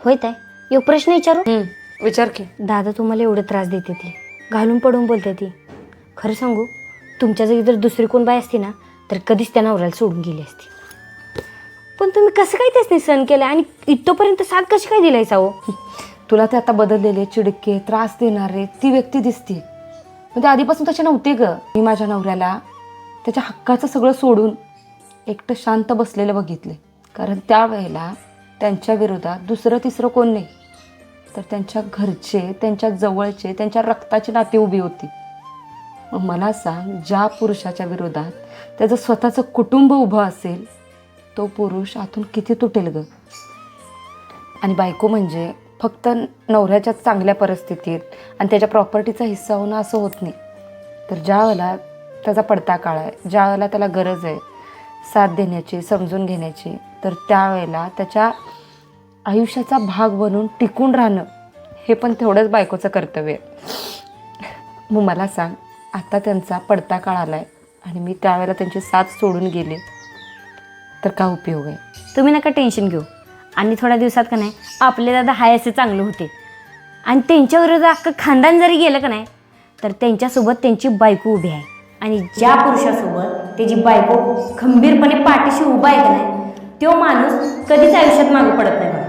होय ताई, एक प्रश्न विचारू? विचार की. दादा तुम्हाला एवढं त्रास देते ती, घालून पडून बोलते ती. खरं सांगू, तुमच्या जागी जर दुसरी कोण बाई असती ना तर कधीच त्या नवऱ्याला सोडून गेली असती. पण तुम्ही कसं काय त्यासनी सहन केलं आणि इथपर्यंत साथ कशी काय दिलायचा हो? तुला ते आता बदललेले, चिडके, त्रास देणारे ती व्यक्ती दिसते, पण ते आधीपासून तसे नव्हते ग. मी माझ्या नवऱ्याला त्याच्या हक्काचं सगळं सोडून एकटं शांत बसलेलं बघितले. कारण त्यावेळेला त्यांच्या विरोधात दुसरं तिसरं कोण नाही, तर त्यांच्या घरचे, त्यांच्या जवळचे, त्यांच्या रक्ताची नाती उभी होती. मग मला सांग, ज्या पुरुषाच्या विरोधात त्याचं स्वतःचं कुटुंब उभं असेल तो पुरुष आतून किती तुटेल ग. आणि बायको म्हणजे फक्त नवऱ्याच्या चांगल्या परिस्थितीत आणि त्याच्या प्रॉपर्टीचा हिस्सा होणं असं होत नाही. तर ज्या वेळेला त्याचा पडता काळ आहे, ज्या वेळेला त्याला गरज आहे साथ देण्याची, समजून घेण्याची, तर त्यावेळेला त्याच्या आयुष्याचा भाग बनून टिकून राहणं हे पण तेवढंच बायकोचं कर्तव्य आहे. मग मला सांग, आता त्यांचा पडता काळ आला आहे आणि मी त्यावेळेला त्यांची साथ सोडून गेले तर काय उपयोग आहे? तुम्ही नका टेन्शन घेऊ. आणि थोड्या दिवसात का नाही आपले दादा हाय असे चांगले होते आणि त्यांच्या विरोधात अख्खं खानदान जरी गेलं का नाही तर त्यांच्यासोबत त्यांची बायको उभी आहे. आणि ज्या पुरुषासोबत त्याची बायको खंबीरपणे पाठीशी उभा आहे का नाही तो माणूस कधीच आयुष्यात मागे पडत नाही.